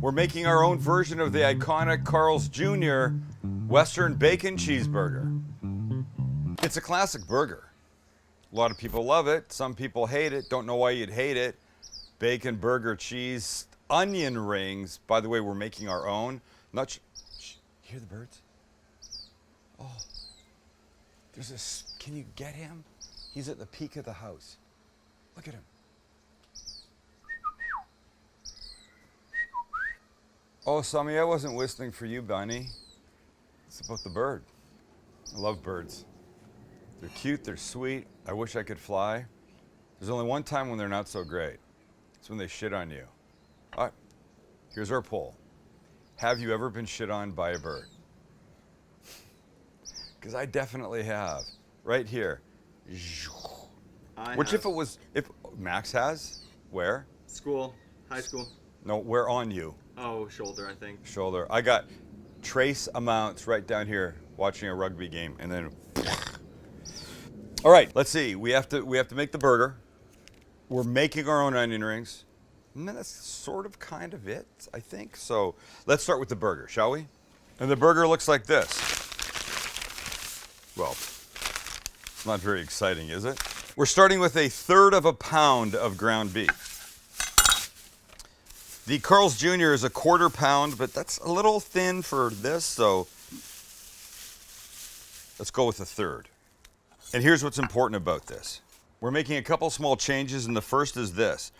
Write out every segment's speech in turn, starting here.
We're making our own version of the iconic Carl's Jr. Western Bacon Cheeseburger. It's a classic burger. A lot of people love it. Some people hate it. Don't know why you'd hate it. Bacon, burger, cheese, onion rings. By the way, we're making our own. Not shh, you hear the birds? Oh, there's this. Can you get him? He's at the peak of the house. Look at him. Oh, Sammy, I wasn't whistling for you, Bunny. It's about the bird. I love birds. They're cute, they're sweet. I wish I could fly. There's only one time when they're not so great. It's when they shit on you. All right, here's our poll. Have you ever been shit on by a bird? Because I definitely have. Right here. Which have. if Max has, where? School, high school. No, where on you? Oh, shoulder, I think. Shoulder. I got trace amounts right down here watching a rugby game, and then. All right, let's see. We have to make the burger. We're making our own onion rings. And that's sort of kind of it, I think. So let's start with the burger, shall we? And the burger looks like this. Well, it's not very exciting, is it? We're starting with 1/3 pound of ground beef. The Carl's Jr. is 1/4 pound, but that's a little thin for this, so let's go with 1/3. And here's what's important about this. We're making a couple small changes, and the first is this.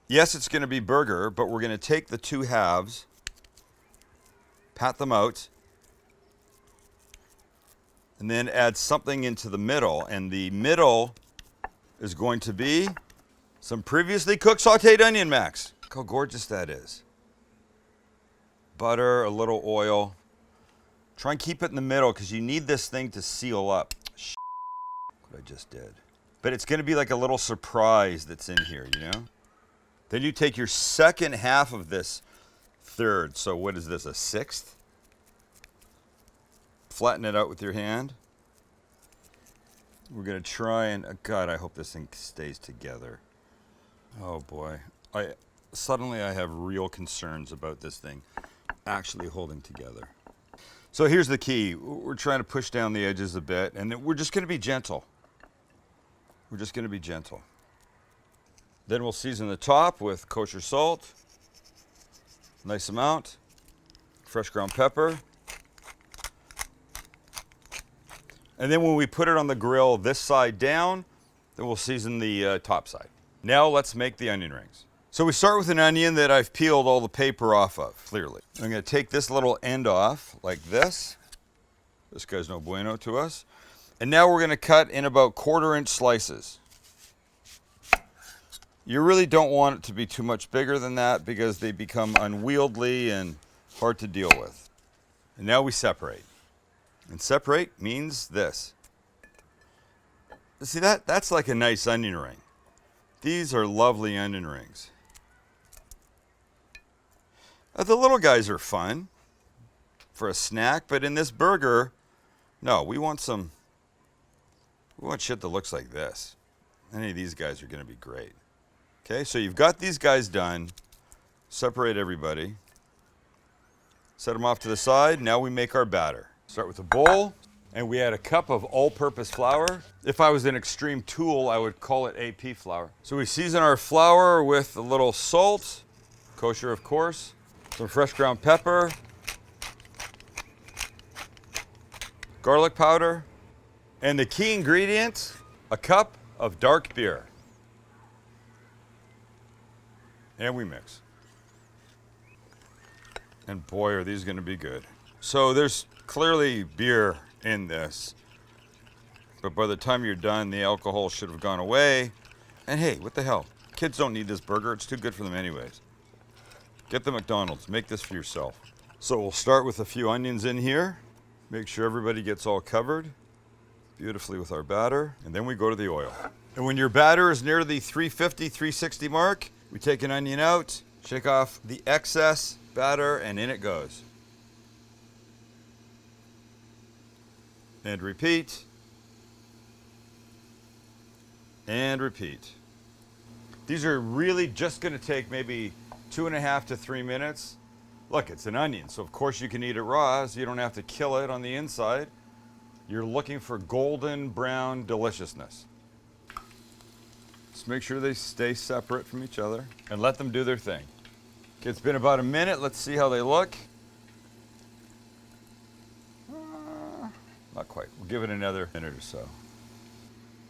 Yes, it's going to be burger, but we're going to take the 2 halves, pat them out, and then add something into the middle. And the middle is going to be some previously cooked sauteed onion, Max. Look how gorgeous that is. Butter, a little oil. Try and keep it in the middle because you need this thing to seal up. What I just did. But it's going to be like a little surprise that's in here, you know? Then you take your second half of this 1/3. So what is this, a 1/6? Flatten it out with your hand. We're going to try and, God, I hope this thing stays together. Oh boy. Suddenly I have real concerns about this thing actually holding together. So here's the key. We're trying to push down the edges a bit, and we're just going to be gentle. We're just going to be gentle. Then we'll season the top with kosher salt. Nice amount. Fresh ground pepper. And then when we put it on the grill this side down, then we'll season the top side. Now let's make the onion rings. So we start with an onion that I've peeled all the paper off of, clearly. I'm going to take this little end off like this. This guy's no bueno to us. And now we're going to cut in about 1/4-inch slices. You really don't want it to be too much bigger than that because they become unwieldy and hard to deal with. And now we separate. And separate means this. See that? That's like a nice onion ring. These are lovely onion rings. The little guys are fun for a snack, but in this burger, no, we want shit that looks like this. Any of these guys are going to be great. Okay, so you've got these guys done. Separate everybody. Set them off to the side. Now we make our batter. Start with a bowl, and we add a cup of all-purpose flour. If I was an extreme tool, I would call it AP flour. So we season our flour with a little salt, kosher of course, some fresh ground pepper, garlic powder, and the key ingredient, a cup of dark beer. And we mix. And boy, are these going to be good. So there's clearly beer in this. But by the time you're done, the alcohol should have gone away. And hey, what the hell? Kids don't need this burger. It's too good for them anyways. Get the McDonald's. Make this for yourself. So we'll start with a few onions in here. Make sure everybody gets all covered beautifully with our batter. And then we go to the oil. And when your batter is near the 350, 360 mark, we take an onion out, shake off the excess batter, and in it goes. And repeat. And repeat. These are really just going to take maybe 2.5 to 3 minutes. Look, it's an onion, so of course you can eat it raw, so you don't have to kill it on the inside. You're looking for golden brown deliciousness. Just make sure they stay separate from each other and let them do their thing. Okay, it's been about a minute. Let's see how they look. Not quite. We'll give it another minute or so.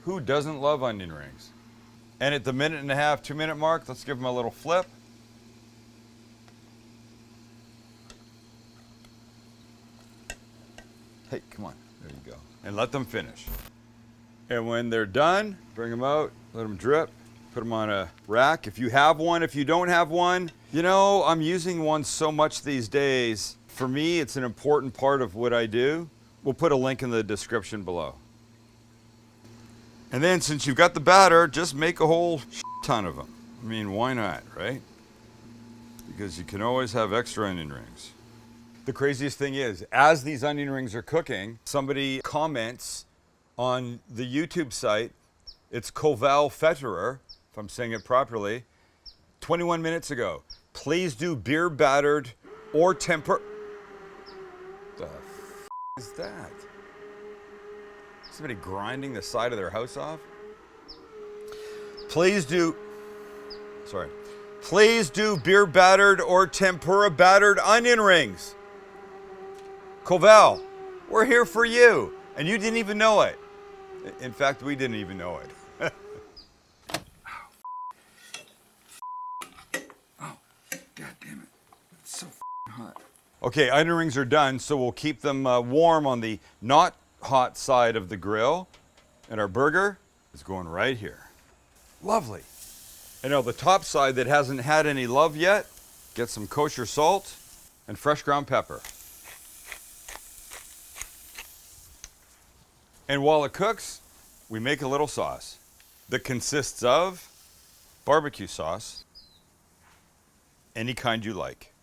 Who doesn't love onion rings? And at the 1.5, 2 minute mark, let's give them a little flip. Hey, come on. There you go. And let them finish. And when they're done, bring them out, let them drip, put them on a rack. If you have one, if you don't have one, you know, I'm using one so much these days. For me, it's an important part of what I do. We'll put a link in the description below. And then since you've got the batter, just make a whole ton of them. I mean, why not, right? Because you can always have extra onion rings. The craziest thing is, as these onion rings are cooking, somebody comments on the YouTube site, it's Koval Fetterer, if I'm saying it properly, 21 minutes ago. Please do beer battered or temper. The f is that? Somebody grinding the side of their house off? Please do beer battered or tempura battered onion rings. Koval, we're here for you. And you didn't even know it. In fact, we didn't even know it. Oh, God damn it. It's so hot. Okay, onion rings are done, so we'll keep them warm on the not hot side of the grill. And our burger is going right here. Lovely. And now the top side that hasn't had any love yet, get some kosher salt and fresh ground pepper. And while it cooks, we make a little sauce that consists of barbecue sauce, any kind you like.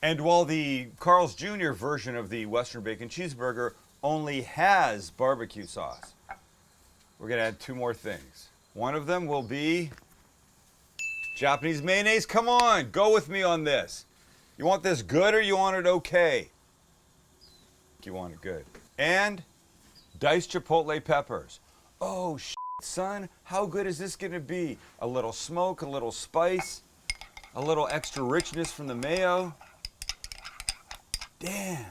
And while the Carl's Jr. version of the Western Bacon Cheeseburger only has barbecue sauce, we're gonna add 2 more things. One of them will be Japanese mayonnaise. Come on, go with me on this. You want this good or you want it okay? You want it good. And diced chipotle peppers. Oh, son, how good is this gonna be? A little smoke, a little spice, a little extra richness from the mayo. Damn.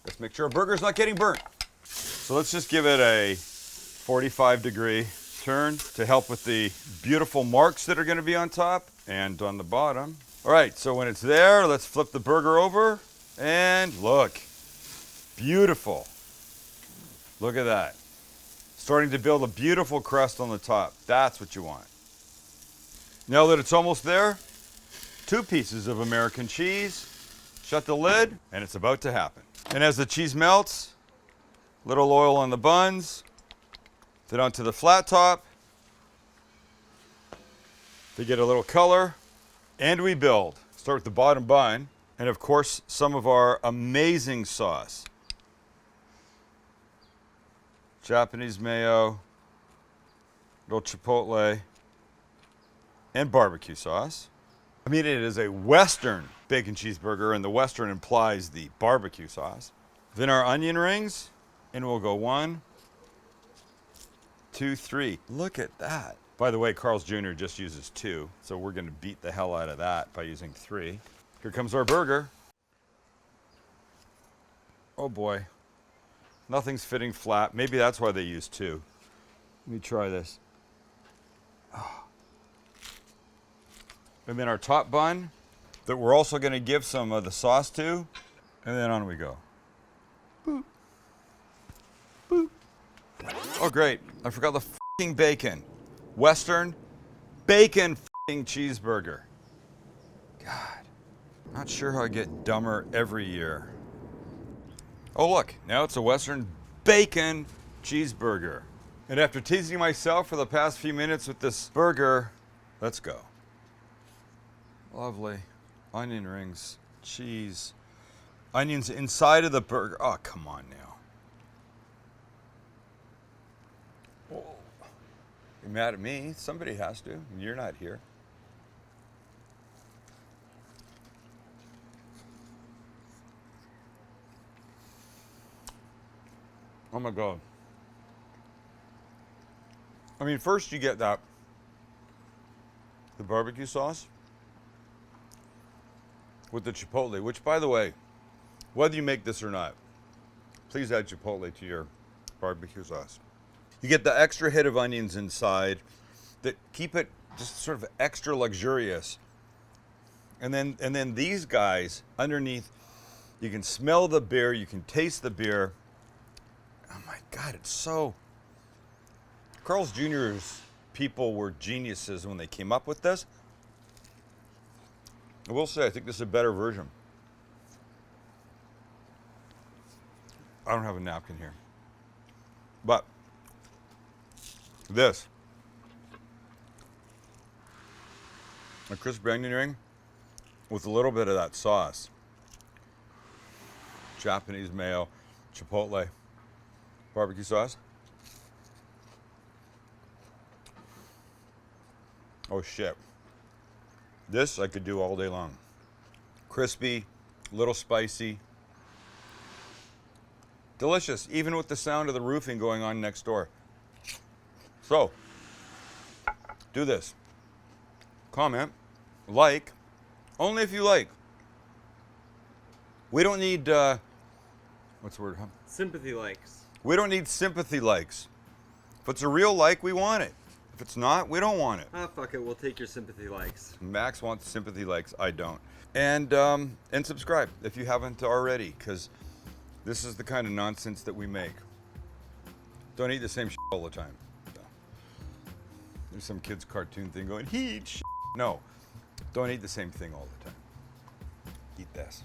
Let's make sure our burger's not getting burnt. So let's just give it a 45-degree turn to help with the beautiful marks that are gonna be on top and on the bottom. All right, so when it's there, let's flip the burger over and look, beautiful. Look at that. Starting to build a beautiful crust on the top. That's what you want. Now that it's almost there, 2 pieces of American cheese. Shut the lid, and it's about to happen. And as the cheese melts, little oil on the buns, then onto the flat top. They get a little color, and we build. Start with the bottom bun, and of course, some of our amazing sauce. Japanese mayo, little chipotle, and barbecue sauce. I mean, it is a Western bacon cheeseburger, and the Western implies the barbecue sauce. Then our onion rings, and we'll go 1, 2, 3. Look at that. By the way, Carl's Jr. just uses 2, so we're gonna beat the hell out of that by using 3. Here comes our burger. Oh boy. Nothing's fitting flat. Maybe that's why they use 2. Let me try this. Oh. And then our top bun that we're also going to give some of the sauce to. And then on we go. Boop. Boop. Oh, great. I forgot the f***ing bacon. Western bacon f***ing cheeseburger. God. Not sure how I get dumber every year. Oh look, now it's a Western bacon cheeseburger. And after teasing myself for the past few minutes with this burger, let's go. Lovely. Onion rings, cheese, onions inside of the burger. Oh, come on now. Oh. You're mad at me? Somebody has to. You're not here. Oh my God. I mean, first you get the barbecue sauce with the Chipotle, which, by the way, whether you make this or not, please add Chipotle to your barbecue sauce. You get the extra hit of onions inside that keep it just sort of extra luxurious. And then these guys underneath, you can smell the beer, you can taste the beer. Oh my God, it's so... Carl's Jr.'s people were geniuses when they came up with this. I will say, I think this is a better version. I don't have a napkin here. But this, a crisp onion ring with a little bit of that sauce. Japanese mayo, Chipotle, barbecue sauce. Oh shit. This I could do all day long. Crispy, a little spicy. Delicious, even with the sound of the roofing going on next door. So, do this. Comment, like, only if you like. We don't need, what's the word, huh? Sympathy likes. We don't need sympathy likes. If it's a real like, we want it. If it's not, we don't want it. Ah, fuck it. We'll take your sympathy likes. Max wants sympathy likes, I don't. And subscribe if you haven't already, because this is the kind of nonsense that we make. Don't eat the same shit all the time. There's some kid's cartoon thing going, he eats shit. No, don't eat the same thing all the time. Eat this.